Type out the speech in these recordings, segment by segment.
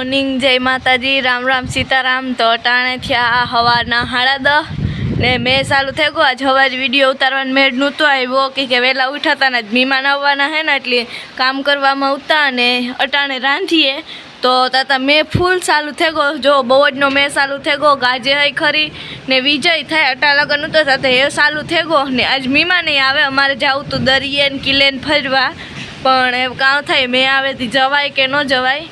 Morning જય માતાજી રામ રામ સીતારાम। तो अटाणे थया हवाना 10:30 ने मैं चालू थे गो। आज हवा विडियो उतारवा मेड नहोतो आव्यो कि वेला उठाता ने मेहमान आववाना है ने एटले काम करवामां उता ने अटाणे रांधीए तो ताता मैं फूल चालू थे गो। जो बवजनो मैं चालू थे गो गाजे है खरी ने विजय थाय अटा लगन तो ताता हे चालू थे गो ने आज मेहमान आवे अमारे जाऊ तो दरिये ने किले ने फरवा पण ए कां थाय मैं आवे ती जवाय के न जवाय।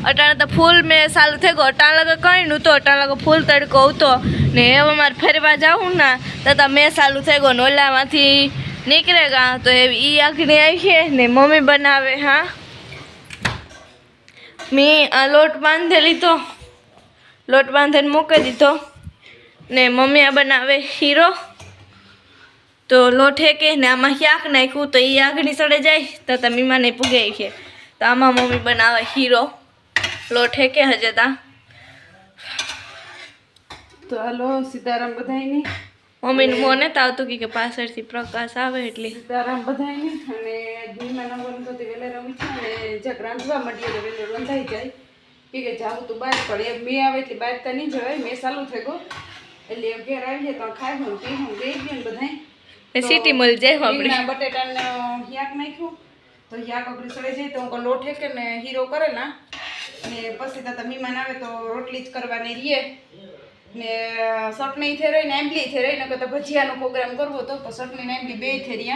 अटाणे तो फूल में चालू थे गो अटाणे लगे कहीं नहोतो अटाणे लगे फूल तड़को होतो ने हवे मारे फरवा जाऊँ ना तो मैं चालू थे गो नोलामांथी निकळेगा तो ई आखणी आई है ने मम्मी बनावे। हाँ मैं आ लोट बांधे लीधो लोट बांधे मूकी दीधो ने मम्मी आ बनावे हीरो तो लोट हेके ने आमां शाक नाख्युं तो ई आगनी सड़े जाए तो मेहमान पूगे है तो आमां मम्मी बनावे हीरो लोट हेके हजता। तो हलो सीताराम बधाईनी मम्मी ने मोने तो आवतुं कि पाछळथी प्रकाश आवे एटले सीताराम बधाईनी अने मेहमान आवવાનું તો તે વેલે રમી છે અને જક રાંધવા માંડીએ તો વેલે રંધાઈ જાય કે જાવું તો બહાર પડે મે આવે એટલે બહાર તો નહીં જવાય મે ચાલુ થઈ ગયો એટલે ઘેર આવીએ તો ખાઈ પીવું બેઈ ગયું બધાય ને સિટી મળી જાય આપણે બટેટાને યાક નાખ્યું તો યાક અગડી સડે જાય તો હું લોટ હેકે ને હીરો કરેલા ને પછી તો મહેમાન આવે તો રોટલી જ કરવાની રહીએ ने चटनी थे रही ने एम्बली थे रही ने तो भजिया नो प्रोग्राम करवो तो चटनी ने एम्बली बे थे रिया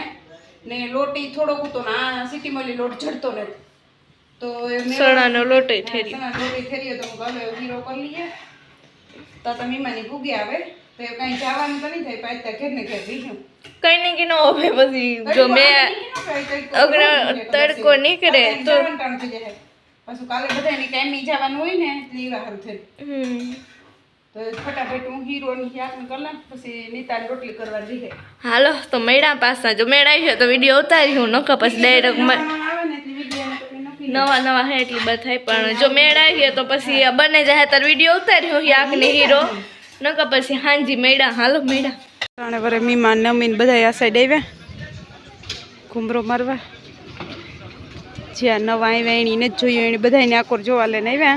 ने लोटी थोड़ो तो ना सिटी में लोट झड़तो ने तो सणा नो लोटे थे रही सणा लोटी थे रही तो गले हीरो कर लिए तो तमी मानी भूगी आवे तो कहीं जावानुं तो नहीं थाय पायता घेर ने घेर बीजू कई नहीं कि नो होवे बसी जो मैं अगड़ा तड़को निकळे तो पाछुं काले बधाने टाइम जावानुं होय ने એટલે હારું થે तो फटाफट हूँ हीरो शाक में कर ला पछी नीता रोटली करवा दी है। हालो तो मेड़ा पासा जो मेड़ा है तो वीडियो उतारी हूँ नका पछी डायरेक्ट नवा नवा है एटली बताय पण जो मेड़ा है तो पछी बने जाए तो वीडियो उतारी हूँ शाक ने हीरो नका पछी हांजी मेड़ा। हालो मेड़ा ताणे वरे मेहमान नमीन बधाय आ साइड आव्या घुमरो मारवा ज्यां नवा आव्या एनी न जोयो एनी बधायने आकोर जोवा लईने आव्या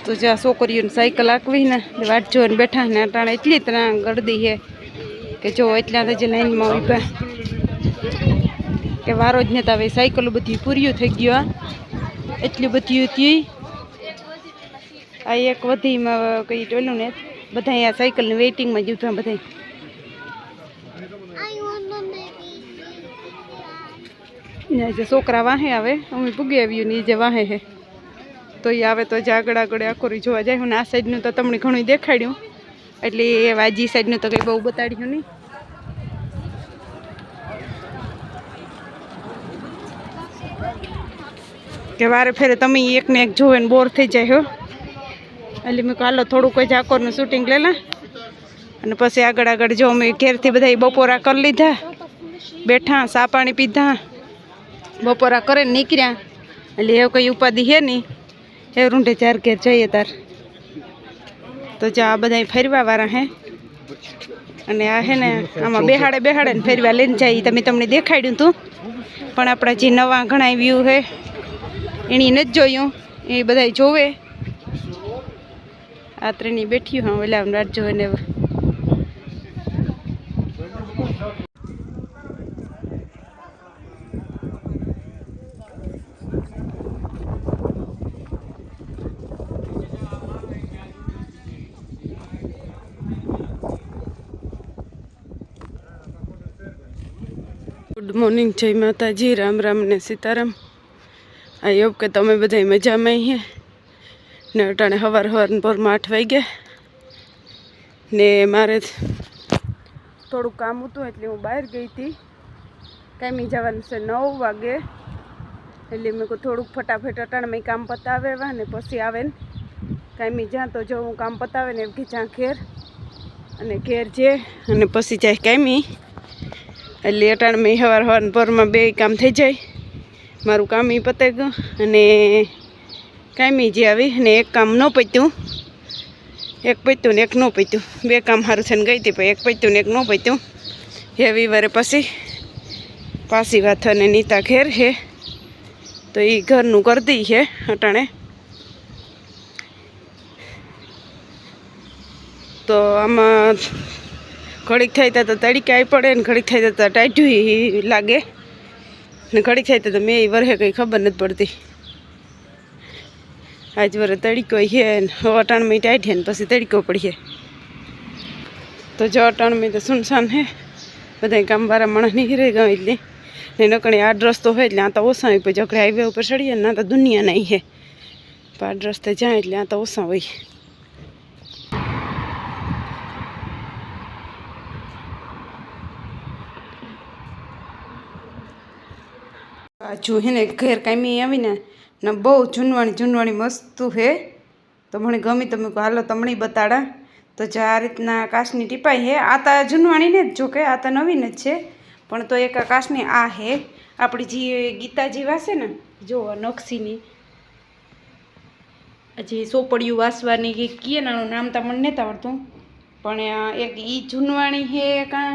तो ज्यां छोकरीओने साइकल आकवी ने वाट जोईने बैठा ने अटाणे एटली तरह गर्दी है कि जो एटला ज लाइन में उभा के वारो ज नता हवे साइकल बधी पूरीओ थई गयो एटली बधी थी आ एक वधी में कई टोलू ने बधाई आ साइकल ने वेटिंग में जुथा बधाई जे छोकरा वाहे आवे अमे पुगी आव्यो ने जे वाहे है तो ये आवे तो जागड़ आगड़ आखोरी जोवा जाय हूँ आ साइडनु तो तमने घणुं देखाड्युं एटले वाजी साइडनु तो कई बहु बताड्युं नहीं। के वारे फेरे तमे एक ने एक जोवे ने बोर थई जाय हो એટલે મેં કાલો થોડું કોઈ ઝાકોરનું શૂટિંગ લેલા અને પછી આગળ આગળ જો મેં ઘેરથી બધા બપોરા કરી લીધા બેઠા સા પાણી પીધા બપોરા કરે નીકળ્યા એટલે એવું કંઈ ઉપાધિ હે નહીં એ રૂંઢે ચાર ઘેર જઈએ તાર તો જો આ બધા ફરવાવાળા હે અને આ હે ને આમાં બેહાડે બેહાડે ને ફરવા લઈને જાય તમે તમને દેખાડ્યું હતું પણ આપણા જે નવા ઘણા વ્યૂ હે એની નથી જોયું એ બધા જોવે आ त्रेनी बैठी हाँ वेला रात जो ने गुड मॉर्निंग जय माता जी राम राम ने सीताराम। आई होप के तमे बधाई मजा में ही ने अटाणे हवार पर 8 वाग्या ने मारे थोड़ू काम होतुं एटले हूँ बहार गई थी कामी जवानुं छे 9 वागे एटले मैं थोड़ू फटाफट अटाणे में काम पतावे ने पछी आवे कामी ज्यां तो जो हूँ काम पतावे ने कि ज्यां घेर अने घेर जे अने पछी जाए कामी एटले अटाणे में हवार पर में 2 काम थई जाय मारुं काम ई पताई गयुं अने कामी जे आवी ने एक काम न पत्युं एक पत्युं ने एक न पत्युं 2 काम हारू थईने गई थी पण एक पत्युं ने एक न पत्युं रविवारे पछी पासी वाथ अने नीता घेर है તો એ ઘરનું કરી દઈ છે અટાણે. તો આમાં ઘડીક થાય તો તડીકે આવી પડે ને ઘડીક થાય તો ટાઈટ્યું લાગે ને ઘડીક થાય તો મેં વરહે કંઈ ખબર નથી પડતી. આજ વરે તડીકો છે ને અટાણમાં ટાઈટ છે ને પછી તડીકો પડીએ. તો જો અટાણમાં તો સુનસાન હે, બધા કામવાળા માણસ નીકળે ગયો એટલે ને નકણી આડ રસ્તો હોય એટલે આ તો ઓછા હોય. પછી જકડે હાઈવે ઉપર ચડીએ ને આ તો દુનિયા નહીં છે, પણ આડ રસ્તે જાય એટલે આ તો ઓછા હોય. પાછું હે ને ઘેર કાંઈ આવીને ને બહુ જૂનવાણી મસ્ત હે. તો મને ગમી, તમે હાલો તમને બતાડા. તો જો આ રીતના કાચની ટીપાઈ હે. આ તો જૂનવાણી ને જ જોકે, આ તો નવીન જ છે, પણ તો એક કાચની આ હે આપણી જે ગીતાજી વાસે ને, જો નકશીની હજી સોપડિયું વાસવાની કે કીએ નાનું નામ તો મને નથી આવડતું, પણ એક ઈ જૂનવાણી હે કાં.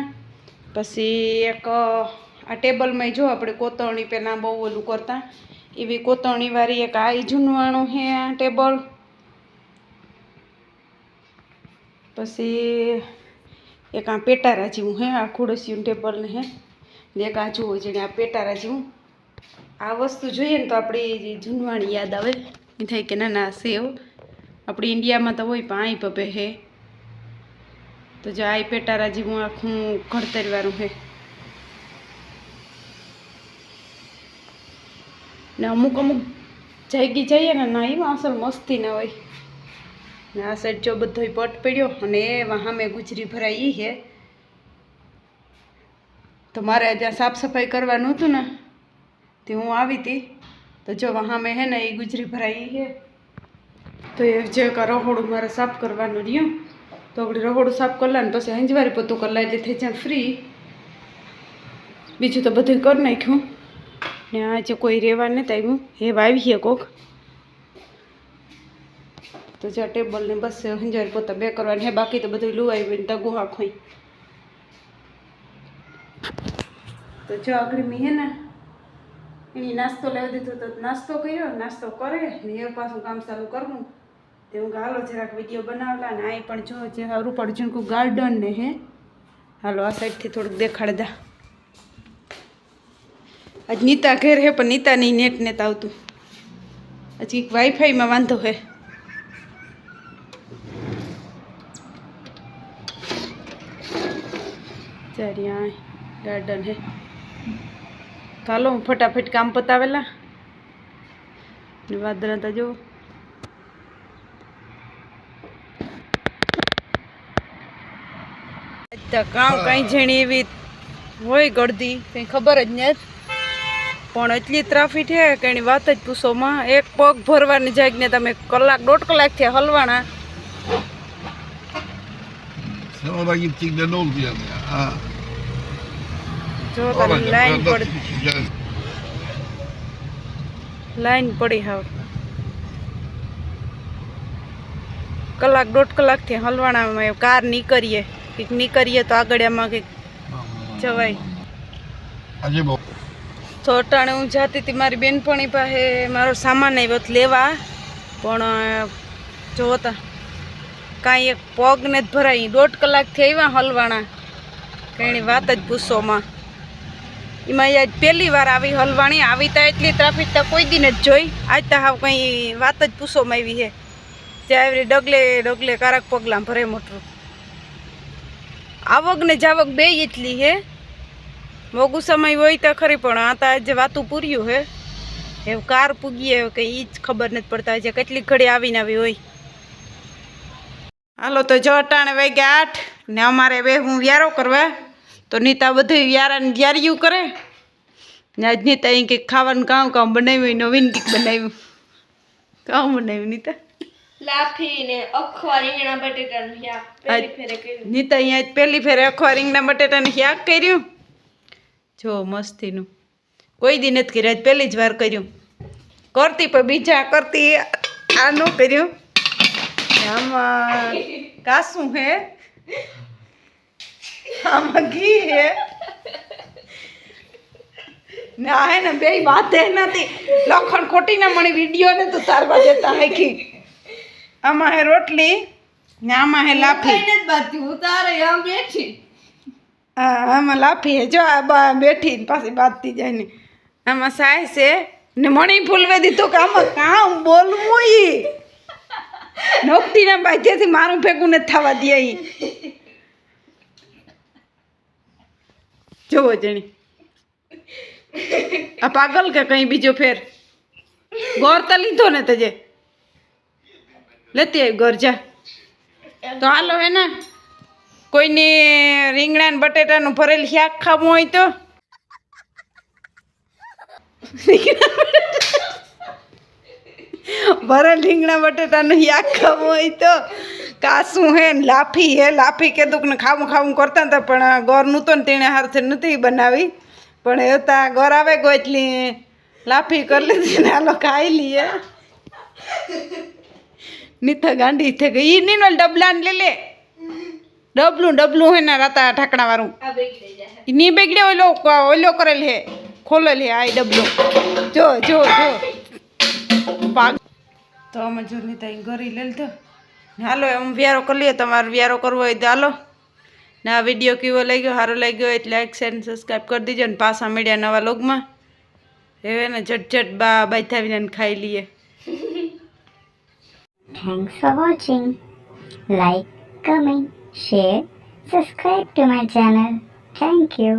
પછી એક આ ટેબલમાં જો આપણે કોતરણી પહેલાં બહુ ઓલું કરતા એવી કોતરણીવાળી એક આ જૂનવાણું હે આ ટેબલ. પછી એક આ પેટારા જેવું હે, આ ખુડસિયું ટેબલ ને હે. ને એક આ જુઓ જેને આ પેટારા જેવું. આ વસ્તુ જોઈએ ને તો આપણી જૂનવાણી યાદ આવે. એ થાય કે ના ના સેવ આપણી ઇન્ડિયામાં તો હોય પણ આઈ પપે હે. તો જો આ પેટારા જેવું આખું ઘડતરવાળું હે. ને અમુક જાગી જઈએ ને ના એમાં અસલ મસ્તી ના હોય. ને આ સાઈડ જો બધો પટ પડ્યો અને સામે ગુજરી ભરાઈ હે. તો મારે જ્યાં સાફ સફાઈ કરવાનું હતું ને તે હું આવી હતી. તો જો સામે હે ને એ ગુજરી ભરાઈ હે. તો એ જે રહોડું મારે સાફ કરવાનું રહ્યું. તો આપણે રહોડું સાફ કરલા ને પછી હંજવારી પોતું કરલા એટલે થઈ જાય ફ્રી. બીજું તો બધું કરી નાખ્યું. ને આજે કોઈ રહેવા નથી આવ્યું, એ વાવીએ કોક. તો જ્યાં ટેબલ ને બસ હંજારી પોતા બે કરવાની હે, બાકી તો બધું લુવાઈ હોય ને તગું આખોઈ. તો જો આગળ મેં હે ને એની નાસ્તો લેવા દીધો તો નાસ્તો કર્યો, નાસ્તો કરે ને એ પાછું કામ ચાલુ કરવું. તે હું હાલો જરાક વિડીયો બનાવલા ને અહીં પણ જો જે રૂપાળું ઝીણકું ગાર્ડન ને હે. હાલો આ સાઈડથી થોડુંક દેખાડ દા. આજ નીતા ઘેર હે પણ નીતાની નેટ નથી આવતું. હજી વાઈફાઈમાં વાંધો હે. ચારે આ ગાર્ડન હે. ચાલો હું ફટાફટ કામ પતાવેલા ને વાદળા તો જો કામ કઈ જેણી એવી હોય ગળદી કંઈ ખબર જ નથી. પણ એટલી ટ્રાફિક છે કે એની વાત જ પૂછોમાં. એક પગ ભરવાની જાગને તમે કલાક દોઢ કલાક થી હલવાના. જો લાઈન પડી હાવ. કલાક દોઢ કલાક થી હલવાના. કાર નીકળીએ કંઈક નીકળીએ તો આગળ એમાં કંઈક જવાય. તો અટાણે હું જાતી હતી મારી બેનપણી પાસે મારો સામાન આવ્યો લેવા, પણ જોતા કાંઈ એક પગ ને જ ભરાય. દોઢ કલાકથી આવ્યા હલવાણા, કંઈ વાત જ પૂછોમાં. એમાં આજ પહેલી વાર આવી હલવાણી. આવી તો એટલી ટ્રાફિક તો કોઈ દી જ જોઈ. આજ તો હાવ કંઈ વાત જ પૂછોમાં આવી છે. ત્યાં આવી ડગલે ડગલે કારક પગલાં ભરે મોટું. આવક ને જાવક બે એટલી હે. મોગું સમય હોય તો ખરી, પણ આ તો આજે વાતું પૂર્યું હે. એવું કાર પૂગીએ કંઈ એ જ ખબર નથી પડતા. આજે કેટલી ઘડી આવીને આવી હોય. હાલો તો જો અટાણે વાગ્યા 8 ને અમારે બે હું વ્યારો કરવા. તો નીતા બધું વ્યારાને વ્યાર્યું કરે ને આજ નીતા અહીં કંઈક ખાવાનું કામ બનાવ્યું, નવીન કંઈક બનાવ્યું. કામ બનાવ્યું નીતા? લાફી ને અખવા રીંગણા બટેટાનું શાક પહેલી ફેરે કર્યું. નીતા અહીંયા પહેલી ફેરે અખવા રીંગણા બટેટાનું શાક કર્યું. જો મસ્તીનું કોઈ દી નથી કર્યું, આજ પહેલી જ વાર કર્યું. કરતી પણ બીજા કરતી આ ન કર્યું. આમાં કાસું હે, આમાં ઘી હે ના હે ને બે વાતે નથી લખણ ખોટી ના મળી વિડીયો ને તો તારવા દેતા હેખી આમાં હે રોટલી ને આમાં હે લાફી હા આમાં લાફી હે જો આ બેઠી ને પાછી બાંધતી જાય ને આમાં સાય છે ને મણી ફૂલવે દીધું કે આમાં કામ બોલવું ઈ નોકટી ના બાજ્યથી મારું ભેગું નથી થવા દે ઈ જોવો જણી આ પાગલ કે કઈ બીજો ફેર ગોર તો લીધો ને તજે લેતી આવી ગોર જા તો હાલો હે ને કોઈને રીંગણા ને બટેટાનું ભરેલ શાક ખાવું હોય તો ભરેલ રીંગણા બટેટાનું શાક ખાવું હોય તો કાસું હે ને લાફી કીધું ને ખાવું કરતા હતા પણ ગોર નહોતો ને તેણે હાથે નથી બનાવી પણ એ તા ગોર આવે ગો એટલી લાફી કરી લીધી ને હાલો ખાઈ લઈએ નીથા ગાંડી થઈ ગઈ ઈ નીનો ડબલા ને લે ડબલું હે ને રાતા ઢાંકણા વાળું ની બેગડે ઓલો કરેલ હે ખોલેલ હે આ ડબલું જો પાગ તો અમે જો નીતા ગરી લે લીધો હાલો એમ વ્યારો કરી લઈએ તમારે વ્યારો કરવો હોય તો હાલો ને આ વિડીયો કેવો લાગ્યો સારો લાગ્યો હોય એટલે લાઈક શેર સબસ્ક્રાઈબ કરી દીજો ને પાછા મળ્યા નવા લોગમાં હવે ને ઝટ બાથાવીને ખાઈ લઈએ Thanks for watching. Like, comment, share, subscribe to my channel. Thank you.